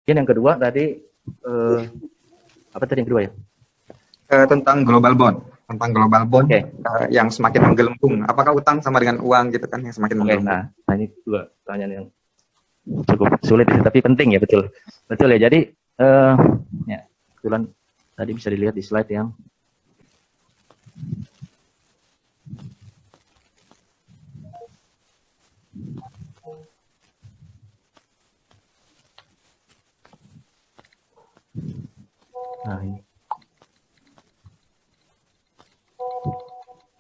yang kedua tadi apa tadi yang kedua ya? Tentang global bond. Oke. Yang semakin menggelembung. Apakah utang sama dengan uang gitu kan yang semakin menggelembung? Nah ini juga pertanyaan yang cukup sulit tapi penting ya, betul ya. Jadi ya kebetulan tadi bisa dilihat di slide yang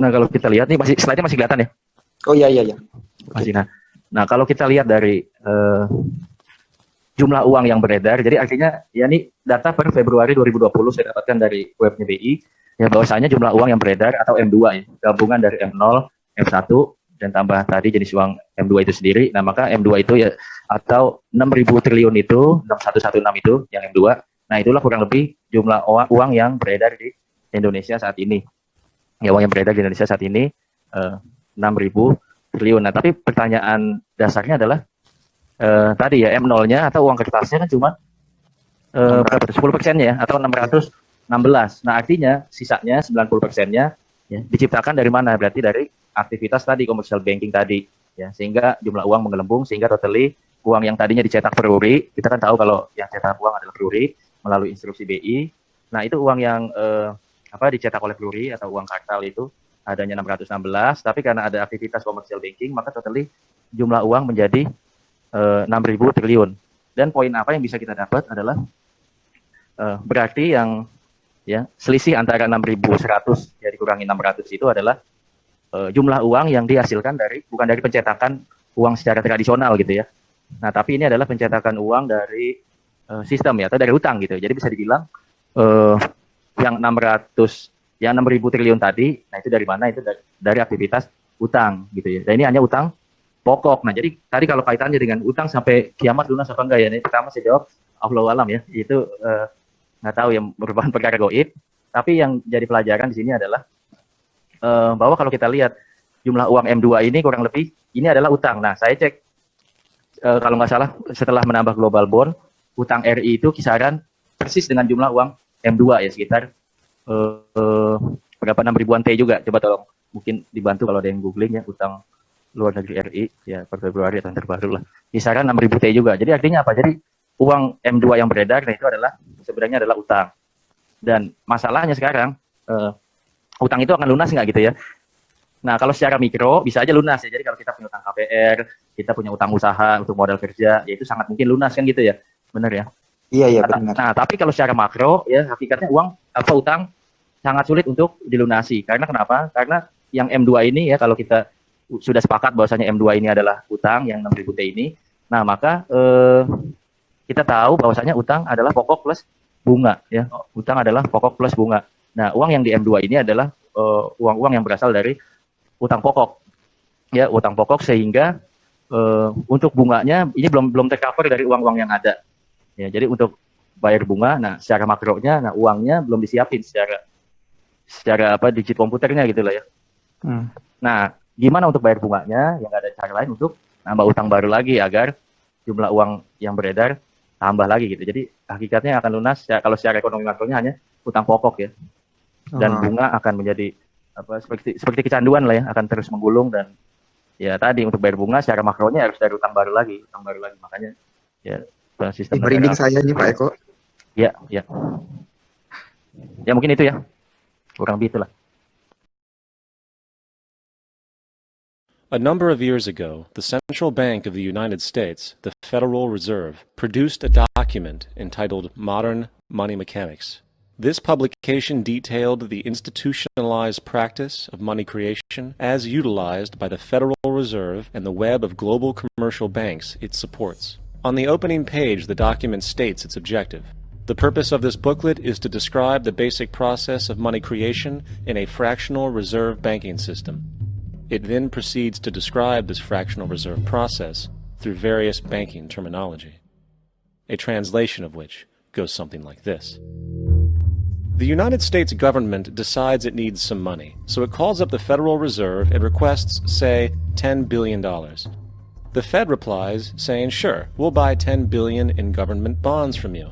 Nah kalau kita lihat nih slide-nya masih kelihatan ya? Oh iya. Masih. Nah kalau kita lihat dari jumlah uang yang beredar, jadi artinya ya ini data per Februari 2020 saya dapatkan dari webnya BI, ya bahwasanya jumlah uang yang beredar atau M2 ya, gabungan dari M0, M1 dan tambah tadi jenis uang M2 itu sendiri. Nah maka M2 itu ya atau 6.000 triliun itu 6116 itu yang M2. Nah itulah kurang lebih jumlah uang yang beredar di Indonesia saat ini. Ya uang yang beredar di Indonesia saat ini 6.000 triliun. Nah tapi pertanyaan dasarnya adalah tadi ya M0-nya atau uang kertasnya kan cuma berapa tuh 10%-nya ya atau 616. Nah artinya sisanya 90%-nya ya, diciptakan dari mana? Berarti dari aktivitas tadi commercial banking tadi ya, sehingga jumlah uang menggelembung sehingga totally uang yang tadinya dicetak per uri, kita kan tahu kalau yang cetak uang adalah per uri melalui instruksi BI. Nah itu uang yang dicetak oleh per uri atau uang kartal itu adanya 616, tapi karena ada aktivitas commercial banking maka totally jumlah uang menjadi 6.000 triliun. Dan poin apa yang bisa kita dapat adalah berarti yang ya selisih antara 6.100 ya dikurangi 600 itu adalah jumlah uang yang dihasilkan bukan dari pencetakan uang secara tradisional gitu ya. Nah tapi ini adalah pencetakan uang dari sistem ya atau dari utang gitu. Jadi bisa dibilang yang 6.000 triliun tadi, nah itu dari mana? Itu dari aktivitas utang gitu ya. Dan ini hanya utang pokok. Nah jadi tadi kalau kaitannya dengan utang sampai kiamat lunas apa enggak ya? Ini pertama saya jawab Allahu alam ya. Itu nggak tahu yang merupakan perkara goib. Tapi yang jadi pelajaran di sini adalah bahwa kalau kita lihat jumlah uang M2 ini kurang lebih ini adalah utang. Nah saya cek kalau nggak salah setelah menambah global bond utang RI itu kisaran persis dengan jumlah uang M2 ya sekitar berapa 6 ribuan T juga. Coba tolong mungkin dibantu kalau ada yang googling ya utang luar negeri RI ya per Februari tahun terbaru lah kisaran 6.000 T juga. Jadi artinya apa? Jadi uang M2 yang beredar nah itu adalah sebenarnya adalah utang. Dan masalahnya sekarang utang itu akan lunas nggak gitu ya? Nah kalau secara mikro bisa aja lunas ya. Jadi kalau kita punya utang KPR, kita punya utang usaha untuk modal kerja, ya itu sangat mungkin lunas kan gitu ya, benar ya? Iya benar. Nah tapi kalau secara makro ya hakikatnya utang sangat sulit untuk dilunasi. Karena kenapa? Karena yang M2 ini ya kalau kita sudah sepakat bahwasanya M2 ini adalah utang yang 6.000 T ini. Nah, maka kita tahu bahwasanya utang adalah pokok plus bunga ya. Utang adalah pokok plus bunga. Nah, uang yang di M2 ini adalah uang-uang yang berasal dari utang pokok. Ya, utang pokok sehingga untuk bunganya ini belum tercover dari uang-uang yang ada. Ya, jadi untuk bayar bunga, nah secara makronya, nah uangnya belum disiapin secara digit komputernya gitu lah ya. Nah, gimana untuk bayar bunganya? Yang ada cara lain untuk nambah utang baru lagi agar jumlah uang yang beredar tambah lagi gitu. Jadi hakikatnya akan lunas kalau secara ekonomi makronya hanya utang pokok ya. Dan bunga akan menjadi seperti kecanduan lah ya, akan terus menggulung dan ya tadi untuk bayar bunga secara makronya harus dari utang baru lagi. Makanya ya sistem merinding saya nih Pak Eko. Ya. Ya mungkin itu ya. Kurang lebih itulah. A number of years ago, the Central Bank of the United States, the Federal Reserve, produced a document entitled Modern Money Mechanics. This publication detailed the institutionalized practice of money creation as utilized by the Federal Reserve and the web of global commercial banks it supports. On the opening page, the document states its objective. The purpose of this booklet is to describe the basic process of money creation in a fractional reserve banking system. It then proceeds to describe this fractional reserve process through various banking terminology, a translation of which goes something like this. The United States government decides it needs some money, so it calls up the Federal Reserve and requests, say, $10 billion. The Fed replies saying, sure, we'll buy $10 billion in government bonds from you.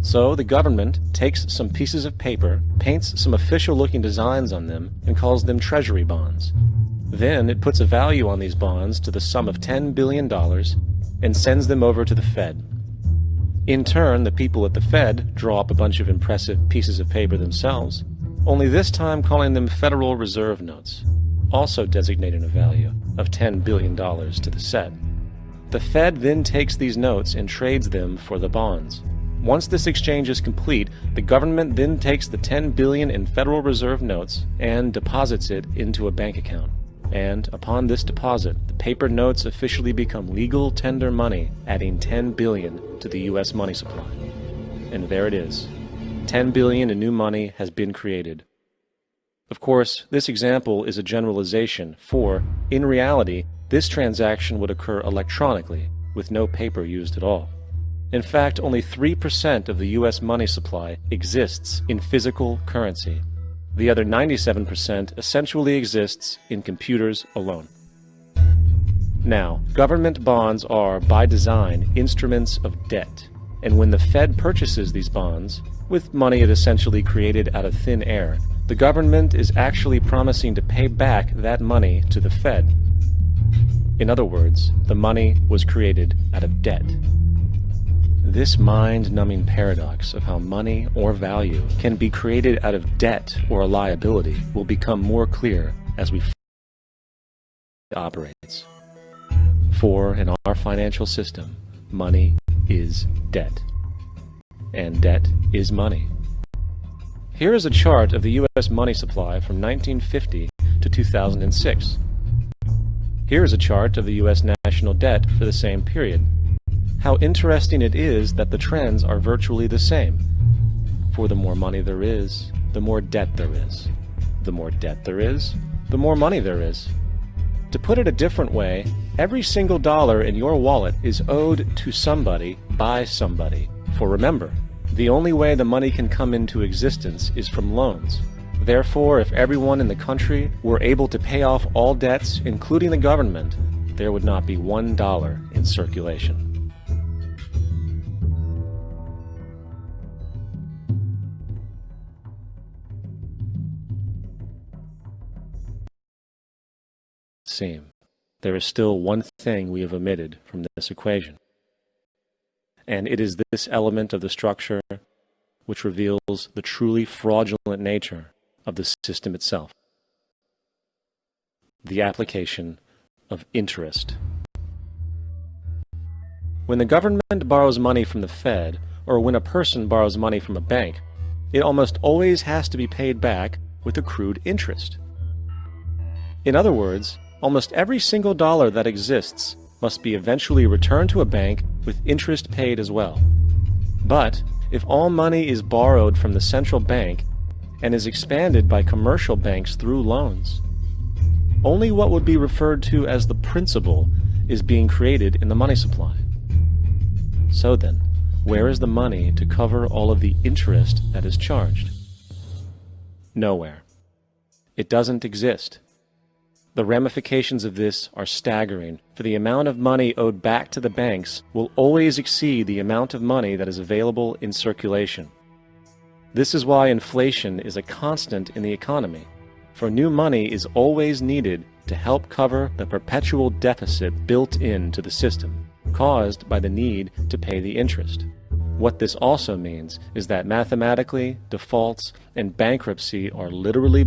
So the government takes some pieces of paper, paints some official-looking designs on them, and calls them treasury bonds. Then it puts a value on these bonds to the sum of $10 billion and sends them over to the Fed. In turn, the people at the Fed draw up a bunch of impressive pieces of paper themselves, only this time calling them Federal Reserve notes, also designating a value of $10 billion to the set. The Fed then takes these notes and trades them for the bonds. Once this exchange is complete, the government then takes the $10 billion in Federal Reserve notes and deposits it into a bank account. And upon this deposit, the paper notes officially become legal tender money, adding $10 billion to the U.S. money supply. And there it is. $10 billion in new money has been created. Of course, this example is a generalization, for, in reality, this transaction would occur electronically, with no paper used at all. In fact, only 3% of the U.S. money supply exists in physical currency. The other 97% essentially exists in computers alone. Now, government bonds are, by design, instruments of debt. And when the Fed purchases these bonds, with money it essentially created out of thin air, the government is actually promising to pay back that money to the Fed. In other words, the money was created out of debt. This mind-numbing paradox of how money or value can be created out of debt or a liability will become more clear as we operates. For in our financial system, money is debt, and debt is money. Here is a chart of the U.S. money supply from 1950 to 2006. Here is a chart of the U.S. national debt for the same period. How interesting it is that the trends are virtually the same. For the more money there is, the more debt there is. The more debt there is, the more money there is. To put it a different way, every single dollar in your wallet is owed to somebody by somebody. For remember, the only way the money can come into existence is from loans. Therefore, if everyone in the country were able to pay off all debts, including the government, there would not be $1 in circulation. There is still one thing we have omitted from this equation. And it is this element of the structure which reveals the truly fraudulent nature of the system itself. The application of interest. When the government borrows money from the Fed, or when a person borrows money from a bank, it almost always has to be paid back with accrued interest. In other words, almost every single dollar that exists must be eventually returned to a bank with interest paid as well. But if all money is borrowed from the central bank and is expanded by commercial banks through loans, only what would be referred to as the principal is being created in the money supply. So then, where is the money to cover all of the interest that is charged? Nowhere. It doesn't exist. The ramifications of this are staggering, for the amount of money owed back to the banks will always exceed the amount of money that is available in circulation. This is why inflation is a constant in the economy, for new money is always needed to help cover the perpetual deficit built into the system, caused by the need to pay the interest. What this also means is that mathematically, defaults and bankruptcy are literally